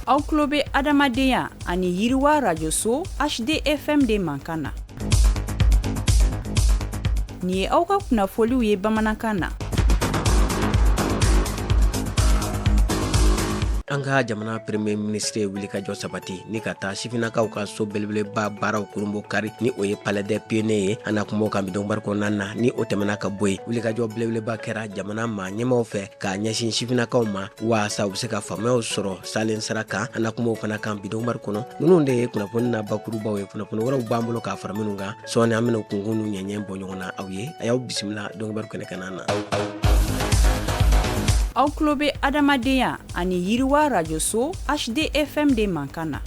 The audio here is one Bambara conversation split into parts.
Aw tulo bɛ adamadenya ani yiriwa rajoso HDFM de mankan na. Nin ye aw ka kunnafoliw ye bamanankan na. An ka jamana premier ministre wuli ka jɔ sabati ni ka taa sifinakaw ka so belebeleba baaraw kurumbo kari ni o ye palais des pionniers ye an na kumaw kan bidon bari kɔnɔna na ni o tɛmɛna ka bɔ yen wuli ka jɔ belebeleba kɛra jamana maa ɲɛmaw fɛ k'a ɲɛsin sifinakaw ma waasa u bɛ se ka faamuyaw sɔrɔ salen sira kan an na kumaw fana kan bidon bari kɔnɔ ninnu de ye kunnafoni na bakurubaw ye kunnafoni wɛrɛw b'an bolo k'a fara minnu kan sɔɔni an bɛna kunkun nu ɲɛɲɛ bɔ ɲɔgɔn na aw ye a y'aw bisimila dɔn bari kɛnɛ na. Aw tulo bɛ adamadenya ani yiriwa rajoso HDFM de mankan na.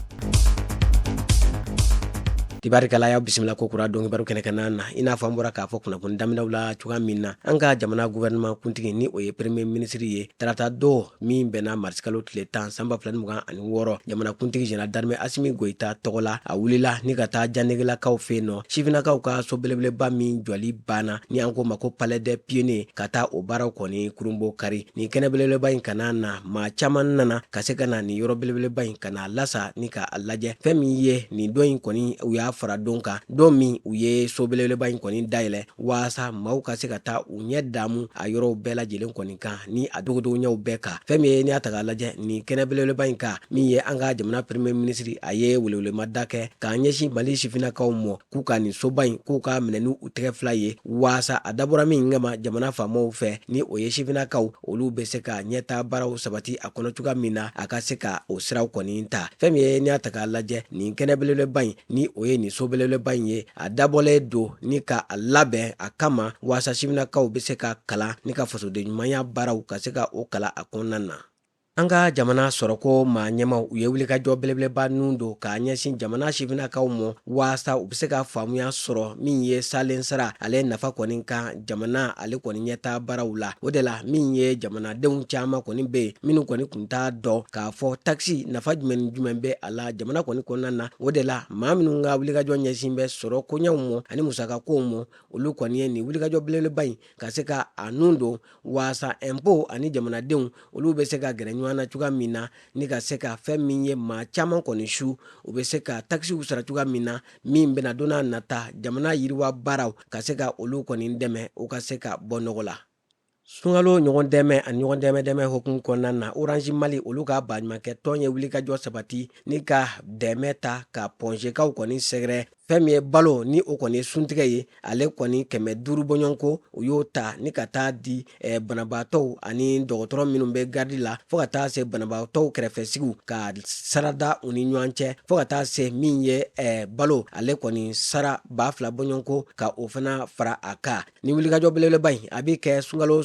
Tibarikala y'aw bisimila ko kura dɔn baro kɛnɛ na i n'a fɔ an bɔra k'a fɔ kunnafoni daminɛw la cogoya min na an ka jamana gouvernement kuntigi ni o ye premier ministre ye tarata dɔ min bɛnna marisikalo tile 10 sanba 2026 jamana kuntigi général d'armée Asimi Goïta tɔgɔ la a wulila ni ka taa jannegelakaw fɛ yen nɔ sifinakaw ka so belebeleba min jɔli banna ni an ko ma ko palais des pionniers ka taa o baaraw kɔni kurumbo kari ni kɛnɛ belebeleba in kana na maa caman nana ka se ka na ni yɔrɔ belebeleba in kana lasa ni ka a lajɛ fɛn min ye nin dɔ in kɔni u y'a fara don kan don min u ye so belebeleba in kɔni dayɛlɛ waasa maaw ka se ka taa u ɲɛ damu a yɔrɔw bɛɛ lajɛlen kɔni kan ni a dogodogoɲɛw bɛɛ kan fɛn min ye ni y'a ta k'a lajɛ nin kɛnɛ belebeleba in kan min ye an ka jamana premier ministre a ye welewelema da kɛ k'a ɲɛsin mali sifinakaw mɔ k'u ka nin soba in k'u ka minɛ ni u tɛgɛ fila ye waasa a dabɔra min kama jamana faamaw fɛ ni o ye sifinakaw olu bɛ se ka ɲɛtaa baaraw sabati a kɔnɔ cogoya min na a ka se ka o siraw kɔni ta fɛn min ye ni y'a ta k'a lajɛ nin kɛnɛ belebeleba in ni o ye nin so belebeleba in ye a dabɔlen don ni ka a labɛn a kama waasa sifinakaw bɛ se ka kalan ni ka fasoden ɲumanya baaraw ka se ka o kalan a kɔnɔna na. An ka jamana sɔrɔko maa ɲɛmaw u ye wulikajɔ belebeleba nun don k'a ɲɛsin jamana sifinakaw mɔ waasa u bɛ se ka faamuya sɔrɔ min ye salen sira ale nafa kɔni kan jamana ale kɔni ɲɛtaa baaraw la o de la min ye jamanadenw caman kɔni bɛ yen minnu kɔni kun t'a dɔn k'a fɔ taxi nafa jumɛn ni jumɛn bɛ a la jamana kɔni kɔnɔna na o de la maa minnu ka wulikajɔ ɲɛsin bɛ sɔrɔ koɲɛw mɔ ani musakakow mɔ olu kɔni ye nin wulikajɔ belebeleba in ka se ka a nun don waasa impôt ani jamanadenw olu bɛ se ka gɛrɛ ɲɔgɔn na cogoya min na ni ka se ka fɛn min ye maa caman kɔni su u bɛ se ka taxiw sara cogoya min na min bɛna don n'a nata jamana yiriwa baaraw ka se ka olu kɔni dɛmɛ u ka se ka bɔ nɔgɔ la. Sunkalo ɲɔgɔn dɛmɛ ani ɲɔgɔn dɛmɛ hukumu kɔnɔna na Orange Mali olu ka baɲumankɛ tɔn ye wulikajɔ sabati ni ka dɛmɛ ta ka pɔnzekaw kɔni sɛgɛrɛ fɛn min ye balo ni o kɔni ye suntigɛ ye ale kɔni 500 bɔɲɔnko u y'o ta ni ka taa di banabaatɔw ani dɔgɔtɔrɔ minnu bɛ gardi la fo ka taa se banabaatɔw kɛrɛfɛsigiw ka sarada u ni ɲɔgɔn cɛ fo ka taa se min ye balo ale kɔni sara 2000 bɔɲɔnko ka o fana fara a kan ni wulikajɔ belebeleba in a bɛ kɛ sunkalo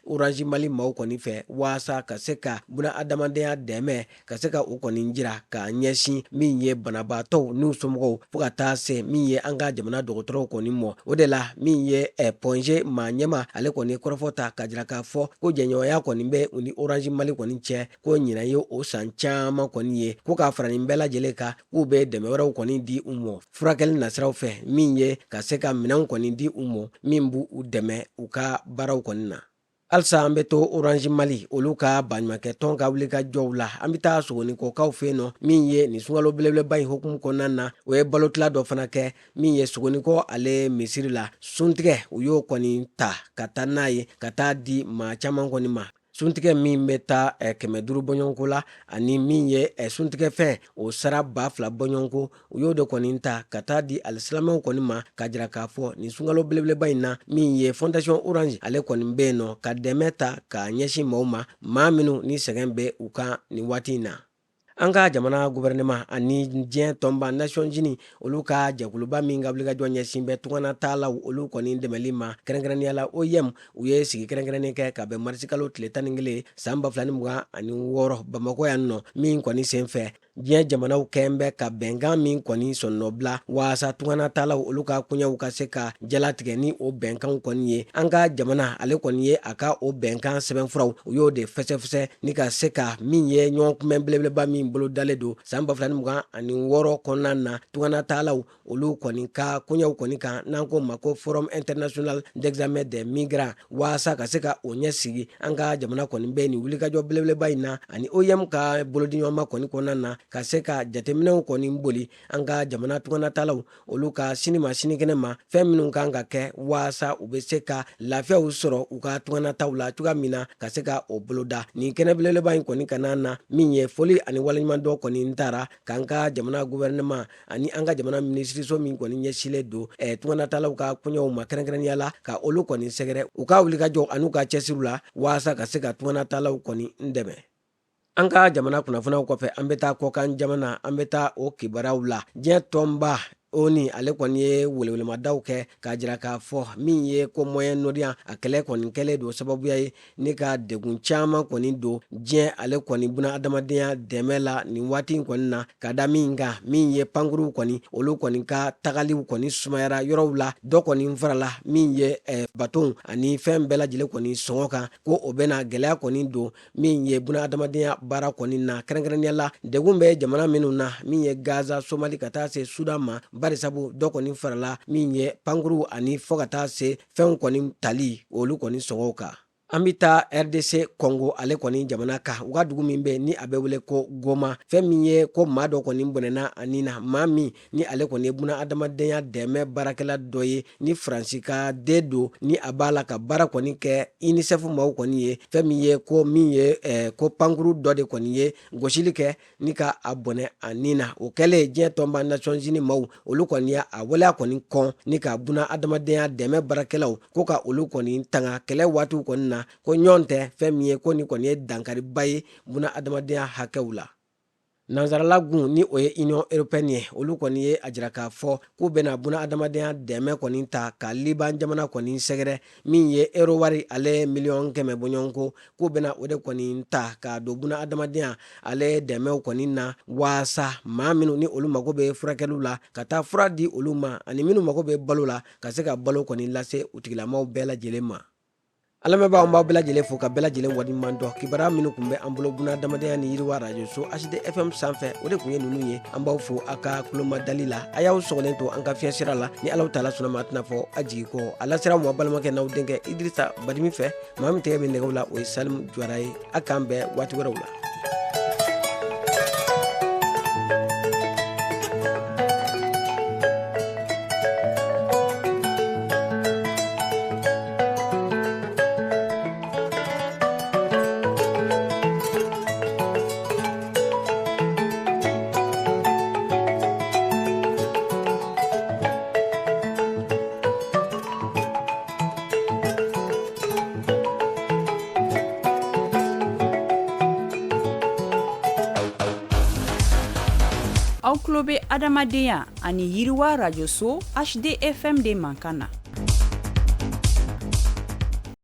Orange Mali maaw kɔni fɛ waasa ka se ka buna adamadenya dɛmɛ ka se ka o kɔni jira ka ɲɛsin min ye banabaatɔw n'u somɔgɔw fo ka taa se min ye an ka jamana dɔgɔtɔrɔw kɔni mɔ o de la min ye pɔnze maa ɲɛma ale kɔni kɔrɔfɔta ka jira k'a fɔ ko jɛɲɔgɔnya kɔni bɛ u ni Orange Mali kɔni cɛ ko ɲinan ye o san caman kɔni ye ko k'a fara nin bɛɛ lajɛlen kan k'u bɛ dɛmɛ wɛrɛw kɔni di u mɔ furakɛli nasiraw fɛ min ye ka se ka minɛnw kɔni di u mɔ min b'u u dɛmɛ u ka baaraw kɔni na. Halisa an bɛ to Orange Mali olu ka baɲumankɛ tɔn ka wulikajɔw la an bɛ taa sogonikɔkaw fɛ yen nɔ min ye nin sunkalo belebeleba in hukumu kɔnɔna na o ye balotila dɔ fana kɛ min ye sogonikɔ ale misiri la suntigɛ u y'o kɔni ta ka taa n'a ye ka taa di maa caman kɔni ma. Suntigɛ min bɛ taa 500 bɔɲɔnko la ani min ye suntigɛ fɛn o sara 2000 bɔɲɔnko u y'o de kɔni ta ka taa di alisilamɛw kɔni ma ka jira k'a fɔ nin sunkalo belebeleba in na min ye fondation Orange ale kɔni bɛ yen nɔ ka dɛmɛ ta ka ɲɛsin maaw ma maa minnu ni sɛgɛn bɛ u kan nin waati in na. An ka jamana gouvernement ani diɲɛ tɔnba Nations Unies olu ka jɛkuluba min ka wulikajɔ ɲɛsin bɛ tungana taalaw olu kɔni dɛmɛli ma kɛrɛnkɛrɛnnenya la OIM u ye sigi kɛrɛnkɛrɛnnen kɛ ka bɛn marisikalo tile 11 san 2026 Bamako yan nɔ min kɔni sen fɛ diɲɛ jamanaw kɛn bɛ ka bɛnkan min kɔni sɔnnɔbila waasa tungana talaw olu ka kuɲɛw ka se ka jalatigɛ ni o bɛnkanw kɔni ye. An ka jamana ale kɔni ye a ka o bɛnkan sɛbɛnfuraw u y'o de fɛsɛfɛsɛ ni ka se ka min ye ɲɔgɔn kunbɛn belebeleba min bolo dalen don san 2026 kɔnɔna na. Tungana talaw olu kɔni ka kuɲɛw kɔni kan n'an ko ma ko Forum International d'Examen des Migrants waasa ka se ka o ɲɛ sigi an ka jamana kɔni bɛ nin wulikajɔ belebeleba in na ani OIM ka bolodiɲɔgɔnma kɔni kɔnɔna na ka se ka jateminɛw kɔni boli an ka jamana tungana talaw olu ka sini ma sinikɛnɛ ma fɛn minnu kan ka kɛ waasa u bɛ se ka lafiyaw sɔrɔ u ka tungana taw la cogoya min na ka se ka o boloda. Nin kɛnɛ belebeleba in kɔni ka na min ye foli ani waleɲuman dɔ kɔni taara k'an ka jamana gouvernement ani an ka jamana minisiriso min kɔni ɲɛsilen don tungana talaw ka kuɲɛw ma kɛrɛnkɛrɛnnenya la ka olu kɔni sɛgɛrɛ u ka wulikajɔ an'u ka cɛsiriw la waasa ka se ka tungana talaw kɔni dɛmɛ. An ka jamana kunnafoniyaw kɔfɛ an bɛ taa kɔkan jamana an bɛ taa o kibaruyaw la. Diɲɛ tɔnba ONU ale kɔni ye welewelemadaw kɛ k'a jira k'a fɔ min ye ko Moyen-Orient a kɛlɛ kɔni kɛlen don sababuya ye ni ka degun caman kɔni don diɲɛ ale kɔni buna adamadenya dɛmɛ la nin waati in kɔni na ka da min kan min ye pankuruw kɔni olu kɔni ka tagaliw kɔni sumayara yɔrɔw la dɔ kɔni farala min ye bateau ani fɛn bɛɛ lajɛlen kɔni sɔngɔ kan ko o bɛna gɛlɛya kɔni don min ye buna adamadenya baara kɔni na kɛrɛnkɛrɛnnenya la degun bɛ jamana minnu na min ye Gaza, Somali ka taa se Sudan ma barisabu dɔ kɔni farala min ye pankuru ani fɔ ka taa se fɛnw kɔni tali olu kɔni sɔngɔw kan. An bɛ taa RDC Congo ale kɔni jamana kan u ka dugu min bɛ ni a bɛ wele ko Goma fɛn min ye ko maa dɔ kɔni bɔnɛna ani na maa min ni ale kɔni ye buna adamadenya dɛmɛ baarakɛla dɔ ye ni Faransi ka den don ni a b'a la ka baara kɔni kɛ UNICEF maaw kɔni ye fɛn min ye ko ko pankuru dɔ de kɔni ye gosili kɛ ni ka a bɔnɛ ani na o kɛlen diɲɛ tɔnba Nations Unies maaw olu kɔni ya a waleya kɔni kɔn ni ka buna adamadenya dɛmɛ baarakɛlaw ko ka olu kɔni tanga kɛlɛ waatiw kɔni na ko ɲɔgɔn tɛ fɛn min ye ko ni kɔni ye dankariba ye buna adamadenya hakɛw la. Nanzaralagun ni o ye Union Européenne ye olu kɔni ye a jira k'a fɔ k'u bɛna buna adamadenya dɛmɛ kɔni ta ka Liban jamana kɔni sɛgɛrɛ min ye euro wari ale miliyɔn 100 bɔɲɔgɔnko k'u bɛna o de kɔni ta ka don buna adamadenya ale dɛmɛw kɔni na waasa maa minnu ni olu mago bɛ furakɛliw la ka taa fura di olu ma ani minnu mago bɛ balo la ka se ka balo kɔni lase u tigilamaw bɛɛ lajɛlen ma. Alamɛbaaw an b'aw bɛɛ lajɛlen fo ka bɛɛ lajɛlen waleɲuman dɔn kibaruya minnu kun bɛ an bolo buna adamadenya ni yiriwa radio so HD FM sanfɛ o de kun ye ninnu ye an b'aw fo a ka kulomadali la a y'aw sɔgɔlen to an ka fiɲɛ sira la ni Alahu taala sɔnna ma a tɛna fɔ a jigi kɔ a lasera ma balimakɛ n'aw denkɛ Idrisa Badimi fɛ maa min tɛgɛ bɛ nɛgɛw la o ye Salim Jwara ye a k'an bɛɛ waati wɛrɛw la. Aw tulo bɛ adamadenya ani yiriwa radio so HD FM de mankan na.